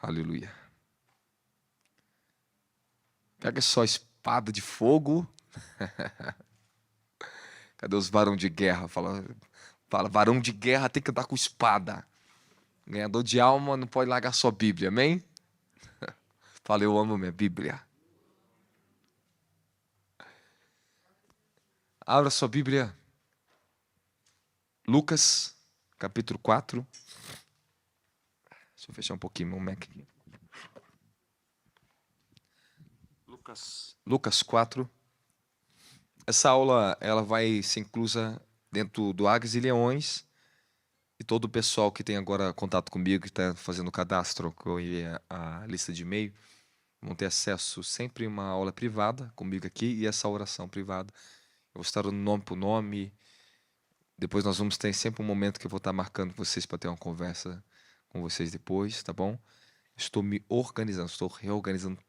Aleluia. Pega só a espada de fogo. Cadê os varão de guerra? Fala, varão de guerra tem que andar com espada. Ganhador de alma não pode largar sua Bíblia, amém? Fala, eu amo minha Bíblia. Abra sua Bíblia. Lucas, capítulo 4. Deixa eu fechar um pouquinho meu Mac aqui. Lucas 4. Essa aula ela vai ser inclusa dentro do Águias e Leões. E todo o pessoal que tem agora contato comigo, que está fazendo o cadastro, que eu enviei a lista de e-mail, vão ter acesso sempre a uma aula privada comigo aqui e essa oração privada. Eu vou estar dando nome por nome. Depois nós vamos ter sempre um momento que eu vou estar marcando vocês para ter uma conversa com vocês depois, tá bom? Estou me organizando, estou reorganizando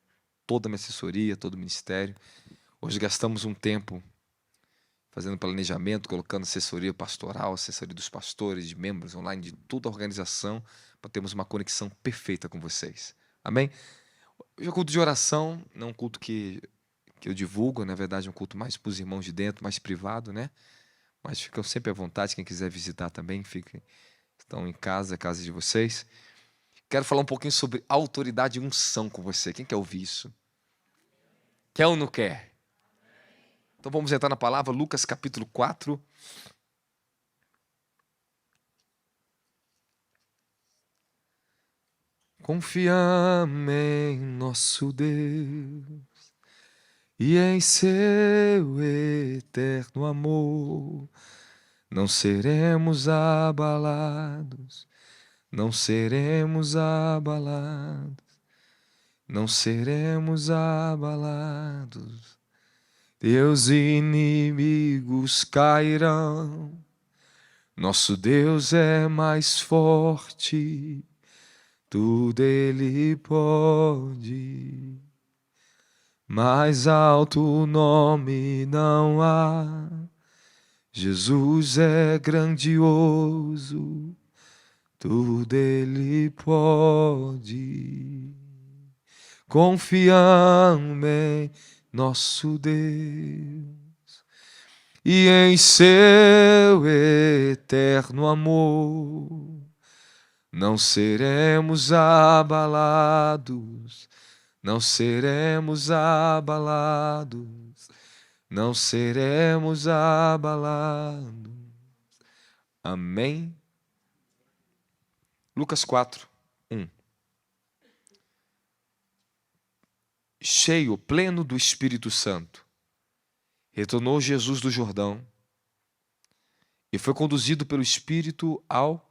toda a minha assessoria, todo o ministério. Hoje gastamos um tempo fazendo planejamento, colocando assessoria pastoral, assessoria dos pastores, de membros online, de toda a organização, para termos uma conexão perfeita com vocês. Amém? Hoje é um culto de oração, não é um culto que eu divulgo, na verdade é um culto mais para os irmãos de dentro, mais privado, né? Mas ficam sempre à vontade, quem quiser visitar também, fiquem, estão em casa, a casa de vocês. Quero falar um pouquinho sobre autoridade e unção com você. Quem quer ouvir isso? Quer ou não quer? Então vamos entrar na palavra, Lucas capítulo 4. Confiamos em nosso Deus e em seu eterno amor. Não seremos abalados, não seremos abalados, não seremos abalados. Teus inimigos cairão, nosso Deus é mais forte, tudo Ele pode. Mais alto nome não há, Jesus é grandioso, tudo Ele pode. Confiamos em nosso Deus e em seu eterno amor. Não seremos abalados, não seremos abalados, não seremos abalados. Amém? Lucas 4, 1. Cheio, pleno do Espírito Santo, retornou Jesus do Jordão e foi conduzido pelo Espírito ao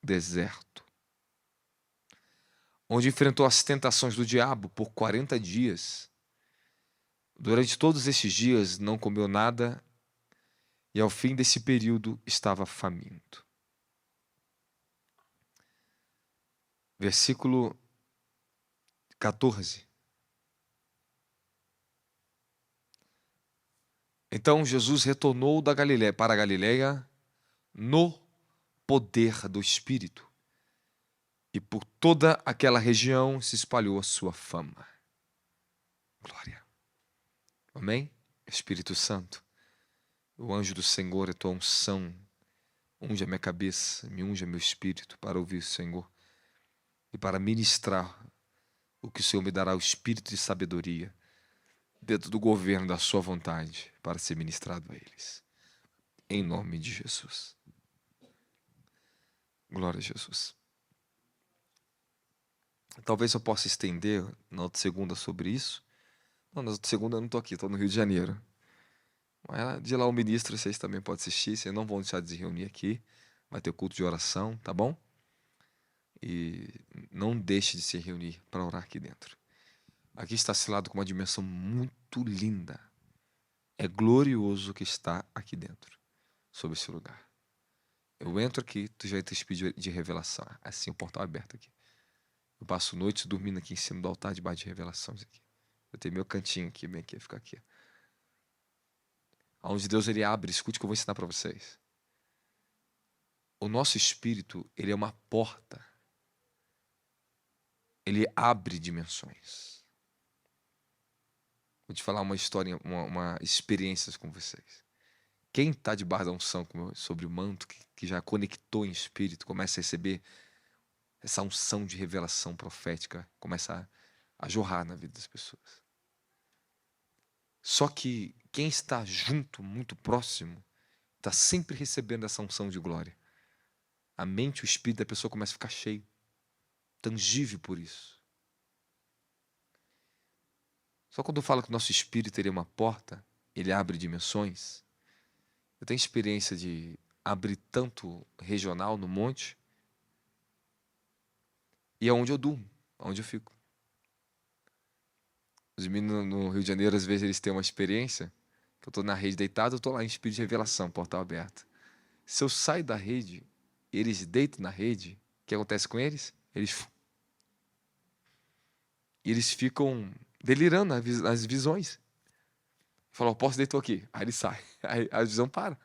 deserto, onde enfrentou as tentações do diabo por 40 dias. Durante todos esses dias não comeu nada e ao fim desse período estava faminto. Versículo 14. Então Jesus retornou da Galiléia para a Galiléia no poder do Espírito, e por toda aquela região se espalhou a sua fama. Glória. Amém? Espírito Santo, o anjo do Senhor é tua unção, unge a minha cabeça, me unge meu espírito para ouvir o Senhor e para ministrar o que o Senhor me dará, o espírito de sabedoria dentro do governo da sua vontade para ser ministrado a eles. Em nome de Jesus. Glória a Jesus. Talvez eu possa estender na outra segunda sobre isso. Não, na outra segunda eu não estou aqui, estou no Rio de Janeiro. Mas de lá o ministro vocês também podem assistir, vocês não vão deixar de se reunir aqui. Vai ter culto de oração, tá bom? E não deixe de se reunir para orar aqui dentro. Aqui está selado com uma dimensão muito linda. É glorioso o que está aqui dentro, sobre esse lugar. Eu entro aqui, tu já vai ter espírito de revelação. Assim, o portal aberto aqui. Eu passo noites dormindo aqui em cima do altar debaixo de revelações aqui. Eu tenho meu cantinho aqui, bem aqui, ficar aqui. Onde Deus ele abre, escute o que eu vou ensinar para vocês. O nosso espírito, ele é uma porta ele abre dimensões. Vou te falar uma história, uma experiência com vocês. Quem está debaixo da unção sobre o manto, que já conectou em espírito, começa a receber essa unção de revelação profética, começa a jorrar na vida das pessoas. Só que quem está junto, muito próximo, está sempre recebendo essa unção de glória. A mente e o espírito da pessoa começa a ficar cheio, tangível por isso. Só quando eu falo que o nosso espírito é uma porta, ele abre dimensões. Eu tenho experiência de abrir tanto regional no monte, e é onde eu durmo, onde eu fico. Os meninos no Rio de Janeiro, às vezes, eles têm uma experiência, que eu estou na rede deitado, eu estou lá em espírito de revelação, portal aberto. Se eu saio da rede, eles deitam na rede, o que acontece com eles? Eles ficam delirando nas visões. Falam, posso deitar aqui. Aí ele sai. Aí a visão para.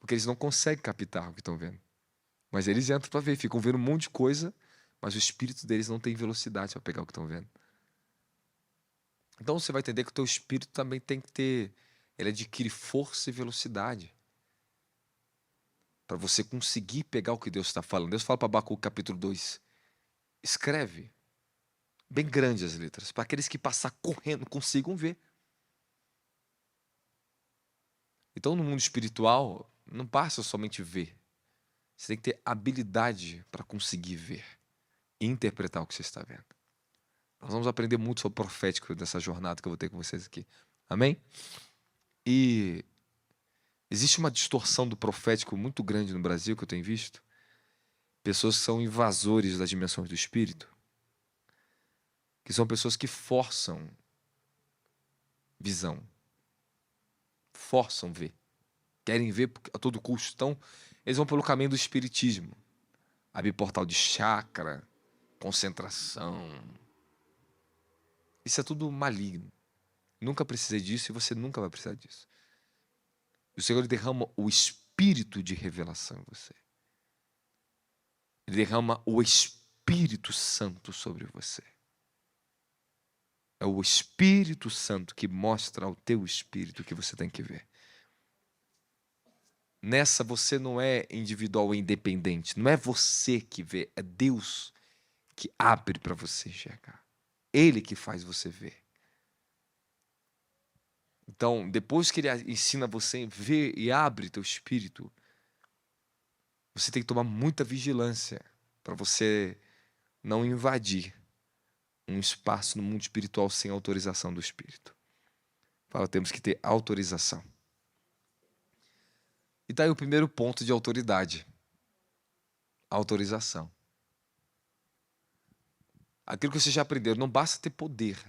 Porque eles não conseguem captar o que estão vendo. Mas eles entram para ver, ficam vendo um monte de coisa, mas o espírito deles não tem velocidade para pegar o que estão vendo. Então você vai entender que o teu espírito também tem que ter, ele adquire força e velocidade para você conseguir pegar o que Deus está falando. Deus fala para Abacuque capítulo 2, escreve bem grande as letras, para aqueles que passar correndo consigam ver. Então no mundo espiritual, não basta somente ver. Você tem que ter habilidade para conseguir ver e interpretar o que você está vendo. Nós vamos aprender muito sobre o profético dessa jornada que eu vou ter com vocês aqui. Amém? E existe uma distorção do profético muito grande no Brasil que eu tenho visto. Pessoas que são invasores das dimensões do espírito, que são pessoas que forçam visão, forçam ver, querem ver a todo custo. Então, eles vão pelo caminho do espiritismo, abrir portal de chakra, concentração. Isso é tudo maligno. Nunca precisei disso e você nunca vai precisar disso. O Senhor derrama o espírito de revelação em você. Ele derrama o Espírito Santo sobre você. É o Espírito Santo que mostra ao teu espírito o que você tem que ver. Nessa você não é individual e independente. Não é você que vê, é Deus que abre para você enxergar. Ele que faz você ver. Então, depois que ele ensina você a ver e abre teu espírito, você tem que tomar muita vigilância para você não invadir um espaço no mundo espiritual sem autorização do Espírito. Fala, temos que ter autorização. E tá aí o primeiro ponto de autoridade. Autorização. Aquilo que você já aprendeu, não basta ter poder.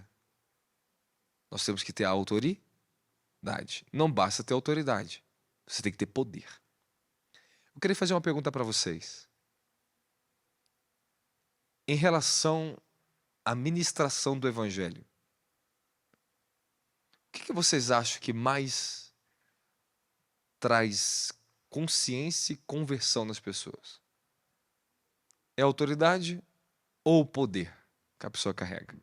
Nós temos que ter a autoridade. Não basta ter autoridade. Você tem que ter poder. Eu queria fazer uma pergunta para vocês. Em relação à ministração do Evangelho, o que vocês acham que mais traz consciência e conversão nas pessoas? É a autoridade ou o poder que a pessoa carrega?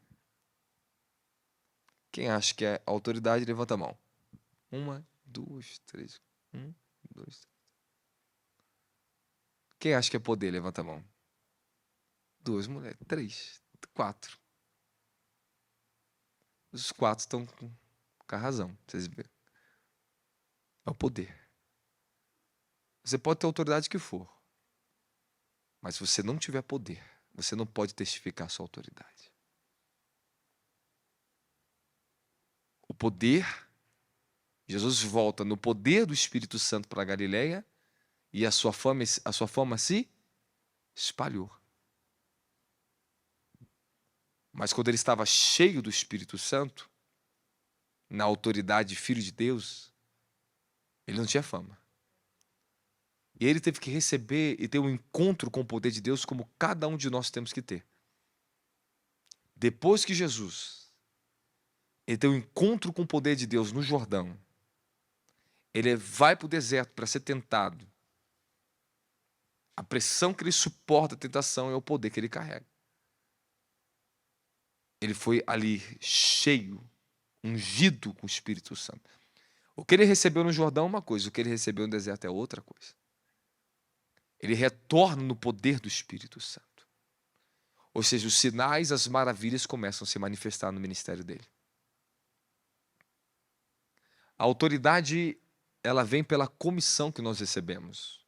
Quem acha que é autoridade, levanta a mão. 1, 2, 3. 1, 2, 3. Quem acha que é poder, levanta a mão. 2 mulheres. 3, 4. Os 4 estão com a razão. Vocês verem. É o poder. Você pode ter a autoridade que for. Mas se você não tiver poder, você não pode testificar a sua autoridade. O poder, Jesus volta no poder do Espírito Santo para a Galileia e a sua fama se espalhou. Mas quando ele estava cheio do Espírito Santo, na autoridade de Filho de Deus, ele não tinha fama. E ele teve que receber e ter um encontro com o poder de Deus como cada um de nós temos que ter. Depois que Jesus ele tem um encontro com o poder de Deus no Jordão, ele vai para o deserto para ser tentado. A pressão que ele suporta a tentação é o poder que ele carrega. Ele foi ali cheio, ungido com o Espírito Santo. O que ele recebeu no Jordão é uma coisa, o que ele recebeu no deserto é outra coisa. Ele retorna no poder do Espírito Santo. Ou seja, os sinais, as maravilhas começam a se manifestar no ministério dele. A autoridade, ela vem pela comissão que nós recebemos,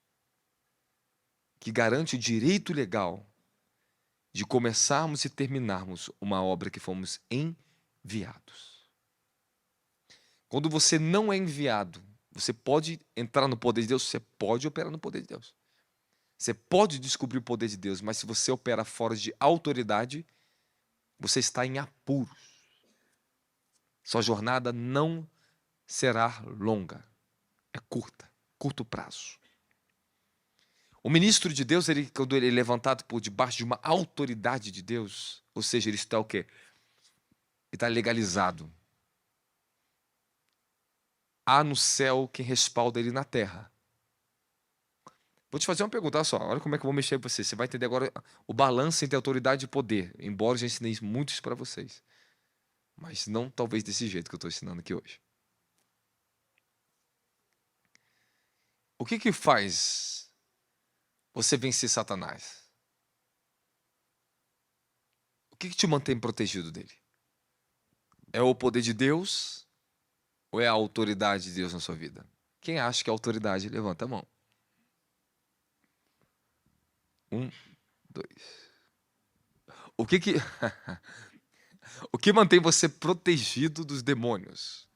que garante o direito legal de começarmos e terminarmos uma obra que fomos enviados. Quando você não é enviado, você pode entrar no poder de Deus, você pode operar no poder de Deus. Você pode descobrir o poder de Deus, mas se você opera fora de autoridade, você está em apuros. Sua jornada não será longa, é curta, curto prazo. O ministro de Deus, quando ele é levantado por debaixo de uma autoridade de Deus, ou seja, ele está o quê? Ele está legalizado. Há no céu quem respalda ele na terra. Vou te fazer uma pergunta, olha só, olha como é que eu vou mexer com você. Você vai entender agora o balanço entre autoridade e poder, embora eu já ensinei muitos para vocês. Mas não talvez desse jeito que eu estou ensinando aqui hoje. O que que faz você vencer Satanás? O que que te mantém protegido dele? É o poder de Deus ou é a autoridade de Deus na sua vida? Quem acha que é autoridade, levanta a mão. 1, 2. O que que o que mantém você protegido dos demônios?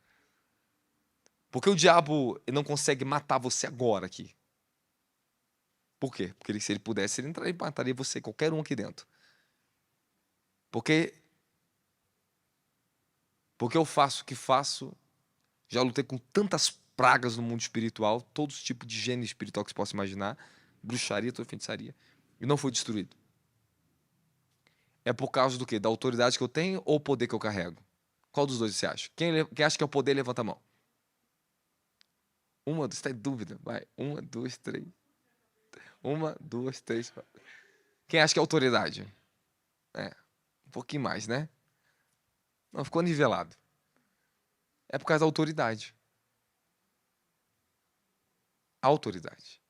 Porque o diabo não consegue matar você agora aqui. Por quê? Porque se ele pudesse, ele entraria e mataria você, qualquer um aqui dentro. Porque eu faço o que faço, já lutei com tantas pragas no mundo espiritual, todos os tipos de gênero espiritual que você possa imaginar, bruxaria, toda feitiçaria, e não foi destruído. É por causa do quê? Da autoridade que eu tenho ou o poder que eu carrego? Qual dos dois você acha? Quem acha que é o poder, levanta a mão. Uma, você está em dúvida? Vai. 1, 2, 3. 1, 2, 3, 4. Quem acha que é autoridade? É, um pouquinho mais, né? Não, ficou nivelado. É por causa da autoridade. Autoridade.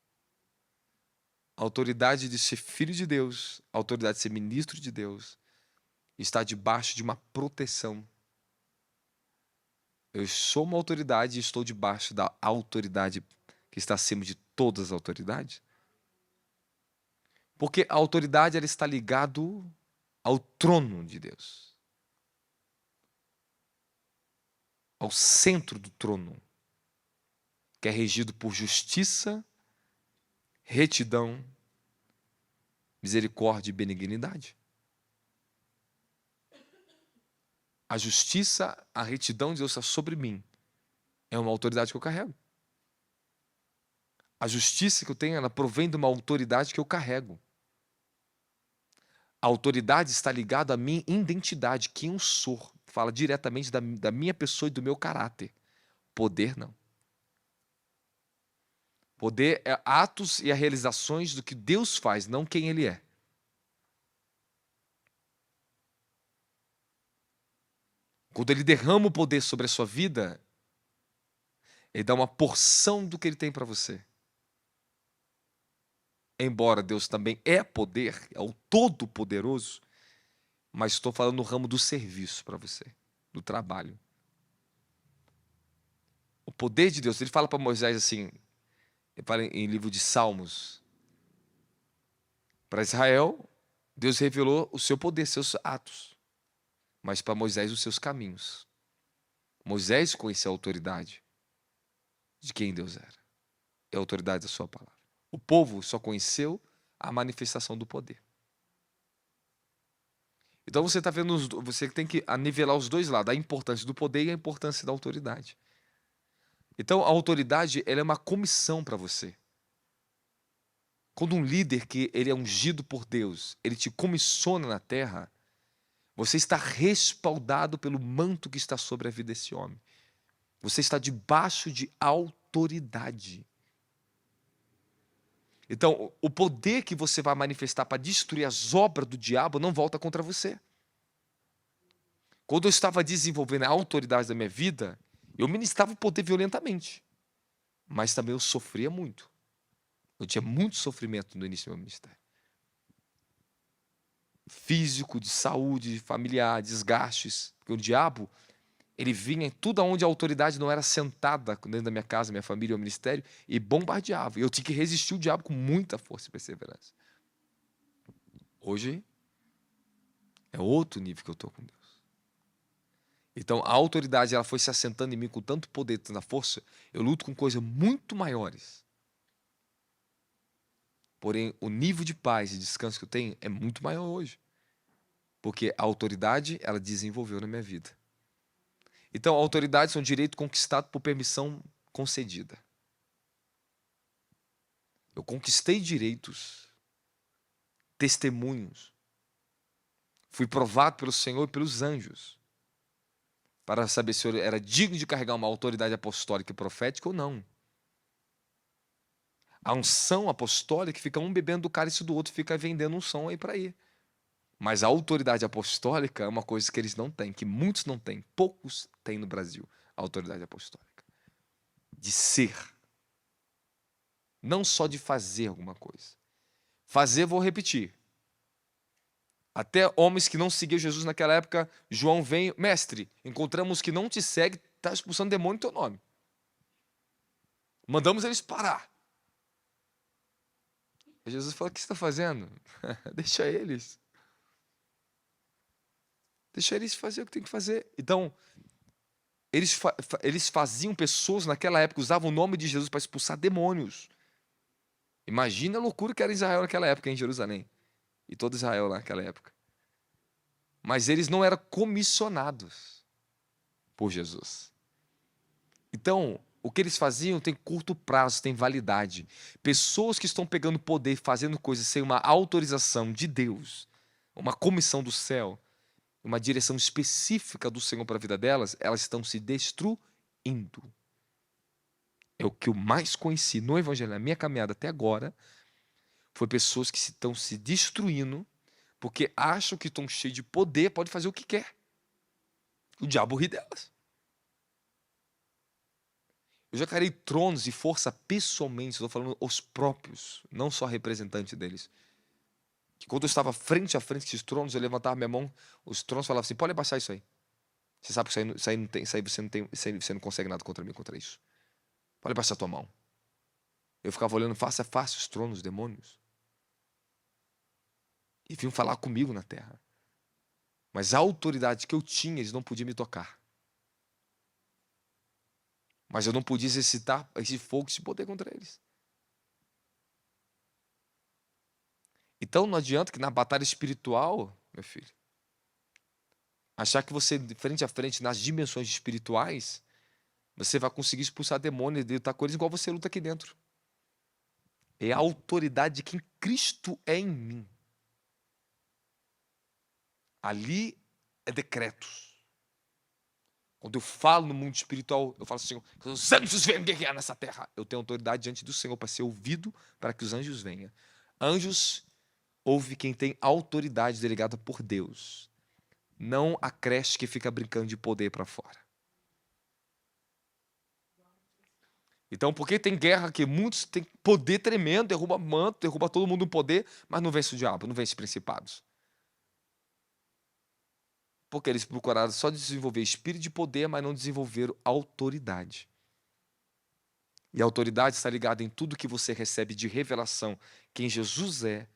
A autoridade de ser filho de Deus, a autoridade de ser ministro de Deus, está debaixo de uma proteção. Eu sou uma autoridade e estou debaixo da autoridade que está acima de todas as autoridades. Porque a autoridade ela está ligado ao trono de Deus, ao centro do trono, que é regido por justiça, retidão, misericórdia e benignidade. A justiça, a retidão de Deus está sobre mim. É uma autoridade que eu carrego. A justiça que eu tenho, ela provém de uma autoridade que eu carrego. A autoridade está ligada à minha identidade, quem eu sou. Fala diretamente da minha pessoa e do meu caráter. Poder, não. Poder é atos e as realizações do que Deus faz, não quem Ele é. Quando Ele derrama o poder sobre a sua vida, Ele dá uma porção do que Ele tem para você. Embora Deus também é poder, é o Todo-Poderoso, mas estou falando no ramo do serviço para você, do trabalho. O poder de Deus, Ele fala para Moisés assim, ele fala em livro de Salmos, para Israel, Deus revelou o seu poder, seus atos, mas para Moisés os seus caminhos. Moisés conheceu a autoridade de quem Deus era, é a autoridade da sua palavra. O povo só conheceu a manifestação do poder. Então você está vendo, você tem que nivelar os dois lados, a importância do poder e a importância da autoridade. Então a autoridade ela é uma comissão para você. Quando um líder que ele é ungido por Deus, ele te comissiona na terra, você está respaldado pelo manto que está sobre a vida desse homem. Você está debaixo de autoridade. Então, o poder que você vai manifestar para destruir as obras do diabo não volta contra você. Quando eu estava desenvolvendo a autoridade da minha vida, eu ministrava o poder violentamente, mas também eu sofria muito. Eu tinha muito sofrimento no início do meu ministério. Físico, de saúde, familiar, desgastes. Porque o diabo, ele vinha em tudo onde a autoridade não era sentada dentro da minha casa, minha família, o ministério, e bombardeava. E eu tinha que resistir o diabo com muita força e perseverança. Hoje é outro nível que eu estou com Deus. Então a autoridade ela foi se assentando em mim com tanto poder, tanta força, eu luto com coisas muito maiores. Porém, o nível de paz e descanso que eu tenho é muito maior hoje. Porque a autoridade, ela desenvolveu na minha vida. Então, a autoridade são direito conquistado por permissão concedida. Eu conquistei direitos, testemunhos. Fui provado pelo Senhor e pelos anjos para saber se eu era digno de carregar uma autoridade apostólica e profética ou não. A unção apostólica fica um bebendo do cálice do outro, fica vendendo unção aí para ir. Mas a autoridade apostólica é uma coisa que eles não têm, que muitos não têm, poucos têm no Brasil, a autoridade apostólica. De ser. Não só de fazer alguma coisa. Fazer, vou repetir. Até homens que não seguiam Jesus naquela época, João vem, mestre, encontramos que não te segue, está expulsando demônio em teu nome. Mandamos eles parar. E Jesus falou, o que você está fazendo? Deixa eles. Deixa eles fazer o que tem que fazer. Então, eles faziam pessoas naquela época, usavam o nome de Jesus para expulsar demônios. Imagina a loucura que era Israel naquela época, em Jerusalém. E todo Israel naquela época. Mas eles não eram comissionados por Jesus. Então, o que eles faziam tem curto prazo, tem validade. Pessoas que estão pegando poder, fazendo coisas sem uma autorização de Deus, uma comissão do céu, uma direção específica do Senhor para a vida delas, elas estão se destruindo. É o que eu mais conheci no Evangelho, na minha caminhada até agora, foi pessoas que estão se destruindo porque acham que estão cheios de poder, pode fazer o que quer. O diabo ri delas. Eu já carei tronos e força pessoalmente, estou falando os próprios, não só representante deles. Que quando eu estava frente a frente com esses tronos, eu levantava minha mão, os tronos falavam assim, pode abaixar isso aí. Você sabe que isso aí não tem, isso aí você não tem, isso aí você não consegue nada contra mim, contra isso. Pode abaixar a tua mão. Eu ficava olhando face a face os tronos, os demônios. E vinham falar comigo na terra. Mas a autoridade que eu tinha, eles não podiam me tocar. Mas eu não podia exercitar esse fogo, esse poder contra eles. Então não adianta que na batalha espiritual, meu filho, achar que você, de frente a frente, nas dimensões espirituais, você vai conseguir expulsar demônios e lutar com eles igual você luta aqui dentro. É a autoridade de quem Cristo é em mim. Ali é decretos. Quando eu falo no mundo espiritual, eu falo assim, que os anjos venham guerrear nessa terra. Eu tenho autoridade diante do Senhor para ser ouvido, para que os anjos venham. Anjos ouve quem tem autoridade delegada por Deus. Não a creche que fica brincando de poder para fora. Então, porque tem guerra que muitos têm poder tremendo, derruba manto, derruba todo mundo no poder, mas não vence o diabo, não vence principados. Porque eles procuraram só desenvolver espírito de poder, mas não desenvolveram autoridade. E a autoridade está ligada em tudo que você recebe de revelação. Quem Jesus é.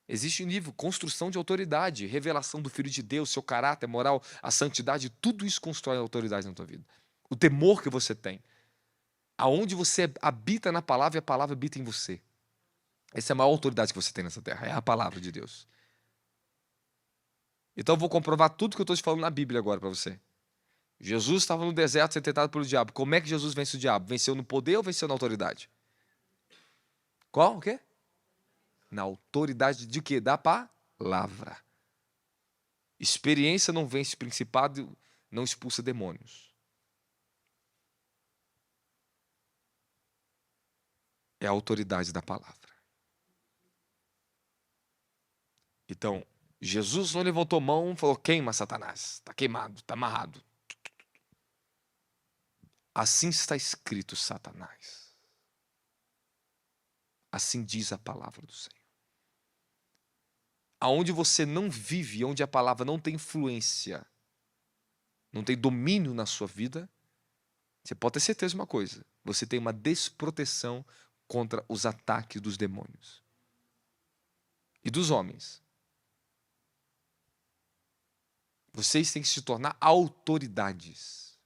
Existe um nível, construção de autoridade, revelação do Filho de Deus, seu caráter, moral, a santidade, tudo isso constrói autoridade na tua vida. O temor que você tem. Aonde você habita na palavra e a palavra habita em você. Essa é a maior autoridade que você tem nessa terra, é a palavra de Deus. Então eu vou comprovar tudo que eu estou te falando na Bíblia agora para você. Jesus estava no deserto sendo tentado pelo diabo. Como é que Jesus vence o diabo? Venceu no poder ou venceu na autoridade? Qual? O quê? Na autoridade de quê? Da palavra. Experiência não vence principado, não expulsa demônios. É a autoridade da palavra. Então, Jesus não levantou mão e falou: queima, Satanás, está queimado, está amarrado. Assim está escrito, Satanás. Assim diz a palavra do Senhor. Aonde você não vive, onde a palavra não tem influência, não tem domínio na sua vida, você pode ter certeza de uma coisa: você tem uma desproteção contra os ataques dos demônios e dos homens. Vocês têm que se tornar autoridades.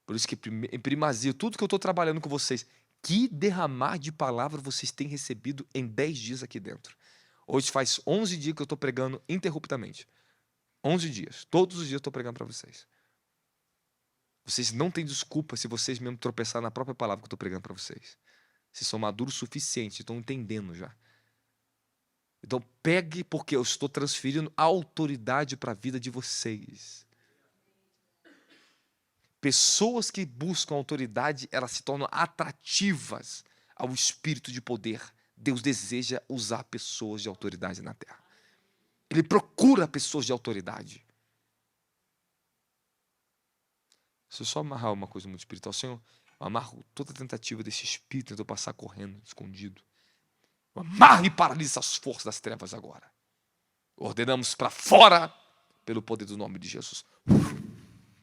Por isso que em primazia, tudo que eu estou trabalhando com vocês, que derramar de palavra vocês têm recebido em 10 dias aqui dentro. Hoje faz 11 dias que eu estou pregando interruptamente. 11 dias. Todos os dias eu estou pregando para vocês. Vocês não têm desculpa se vocês mesmo tropeçar na própria palavra que eu estou pregando para vocês. Vocês são maduros o suficiente, estão entendendo já. Então pegue, porque eu estou transferindo autoridade para a vida de vocês. Pessoas que buscam autoridade, elas se tornam atrativas ao espírito de poder. Deus deseja usar pessoas de autoridade na terra. Ele procura pessoas de autoridade. Se eu só amarrar uma coisa muito espiritual, Senhor, eu amarro toda a tentativa desse espírito de eu passar correndo, escondido. Eu amarro e paralisa as forças das trevas agora. Ordenamos para fora, pelo poder do nome de Jesus.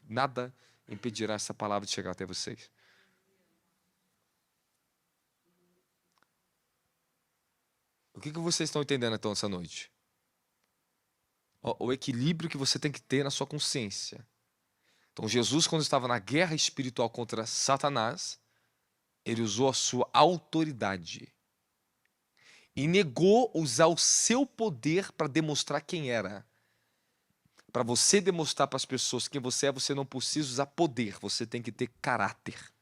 Nada impedirá essa palavra de chegar até vocês. O que vocês estão entendendo então essa noite? O equilíbrio que você tem que ter na sua consciência. Então Jesus, quando estava na guerra espiritual contra Satanás, ele usou a sua autoridade e negou usar o seu poder para demonstrar quem era. Para você demonstrar para as pessoas quem você é, você não precisa usar poder, você tem que ter caráter.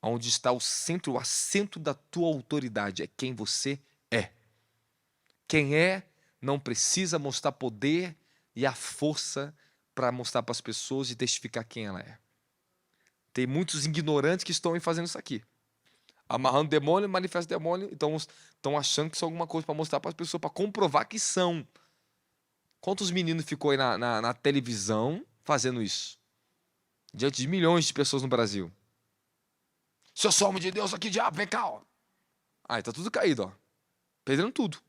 Onde está o centro, o assento da tua autoridade é quem você é. Quem é não precisa mostrar poder e a força para mostrar para as pessoas e testificar quem ela é. Tem muitos ignorantes que estão fazendo isso aqui. Amarrando demônio, manifesta demônio, então estão achando que são alguma coisa para mostrar para as pessoas, para comprovar que são. Quantos meninos ficou aí na televisão fazendo isso? Diante de milhões de pessoas no Brasil. Se eu sou homem de Deus aqui, diabo, vem cá, ó. Aí tá tudo caído, ó. Perdendo tudo.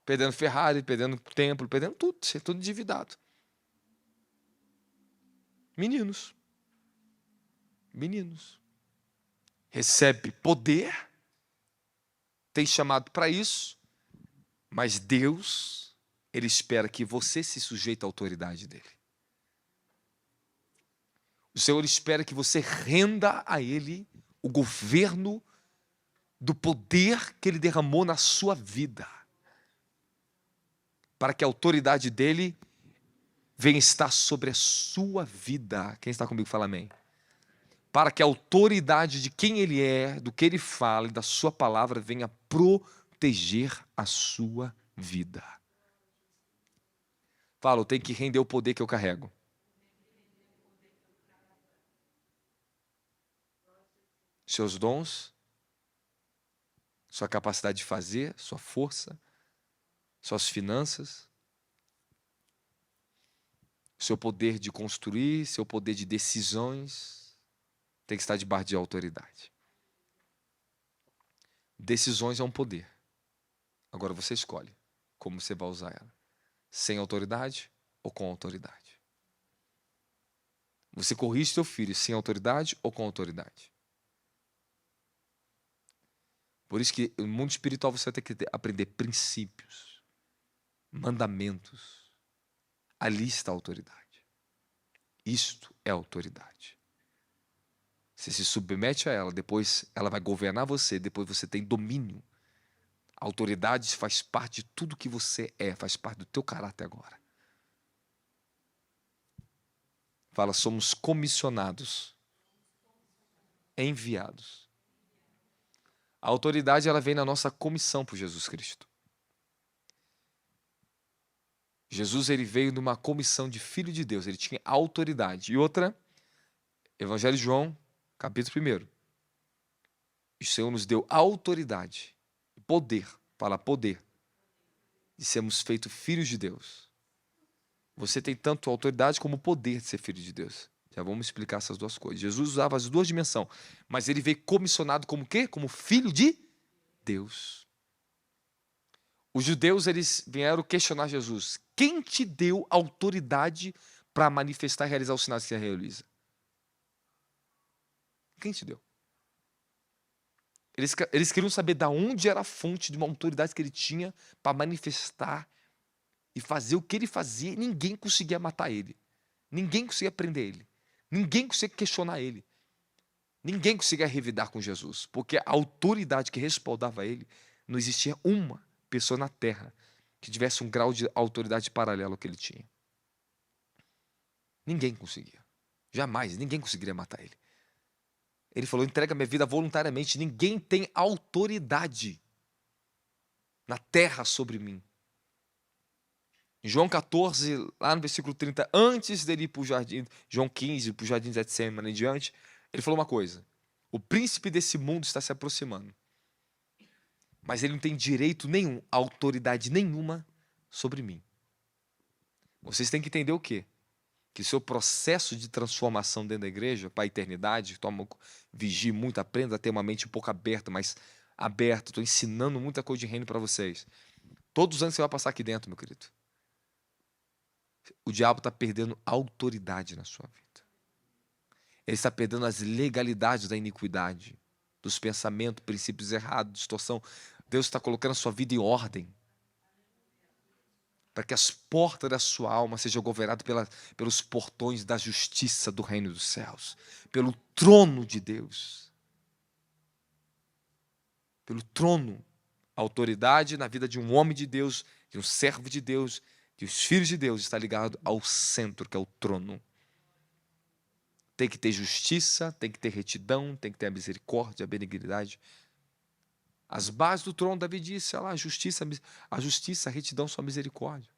Perdendo Ferrari, perdendo templo, perdendo tudo. Tudo endividado. Meninos. Recebe poder. Tem chamado para isso. Mas Deus, Ele espera que você se sujeite à autoridade dEle. O Senhor espera que você renda a Ele o governo do poder que Ele derramou na sua vida. Para que a autoridade dEle venha estar sobre a sua vida. Quem está comigo, fala amém. Para que a autoridade de quem Ele é, do que Ele fala e da sua palavra venha proteger a sua vida. Fala, eu tenho que render o poder que eu carrego. Seus dons, sua capacidade de fazer, sua força, suas finanças, seu poder de construir, seu poder de decisões, tem que estar debaixo de autoridade. Decisões é um poder. Agora você escolhe como você vai usar ela. Sem autoridade ou com autoridade. Você corrige seu filho sem autoridade ou com autoridade. Por isso que no mundo espiritual você vai ter que aprender princípios, mandamentos. Ali está a autoridade. Isto é autoridade. Você se submete a ela, depois ela vai governar você, depois você tem domínio. A autoridade faz parte de tudo que você é, faz parte do teu caráter agora. Fala, somos comissionados, enviados. A autoridade ela vem na nossa comissão por Jesus Cristo. Jesus ele veio numa comissão de filho de Deus, ele tinha autoridade. E outra, Evangelho de João, capítulo 1. O Senhor nos deu autoridade, poder, fala poder. de sermos feitos filhos de Deus. Você tem tanto autoridade como o poder de ser filho de Deus. Já vamos explicar essas duas coisas. Jesus usava as duas dimensões, mas ele veio comissionado como o quê? Como filho de Deus. Os judeus, eles vieram questionar Jesus. Quem te deu autoridade para manifestar e realizar os sinais que você realiza? Quem te deu? Eles queriam saber de onde era a fonte de uma autoridade que ele tinha para manifestar e fazer o que ele fazia. E ninguém conseguia matar ele. Ninguém conseguia prender ele. Ninguém conseguia questionar ele. Ninguém conseguia revidar com Jesus. Porque a autoridade que respaldava ele, não existia uma pessoa na terra que tivesse um grau de autoridade paralelo ao que ele tinha. Ninguém conseguia. Jamais, ninguém conseguiria matar ele. Ele falou, entrega minha vida voluntariamente. Ninguém tem autoridade na terra sobre mim. Em João 14, lá no versículo 30, antes dele ir para o jardim, João 15, para o jardim de Getsêmani em diante, ele falou uma coisa: o príncipe desse mundo está se aproximando, mas ele não tem direito nenhum, autoridade nenhuma sobre mim. Vocês têm que entender o quê? Que seu processo de transformação dentro da igreja, para a eternidade, vigie muito, aprenda a ter uma mente um pouco aberta, mas aberta, estou ensinando muita coisa de reino para vocês. Todos os anos você vai passar aqui dentro, meu querido. O diabo está perdendo autoridade na sua vida. Ele está perdendo as legalidades da iniquidade, dos pensamentos, princípios errados, distorção. Deus está colocando a sua vida em ordem, para que as portas da sua alma sejam governadas pelos portões da justiça do reino dos céus, pelo trono de Deus. Pelo trono. A autoridade na vida de um homem de Deus, de um servo de Deus, de os filhos de Deus, está ligado ao centro, que é o trono. Tem que ter justiça, tem que ter retidão, tem que ter a misericórdia, a benignidade. As bases do trono, Davi disse, a justiça, a retidão, sua misericórdia.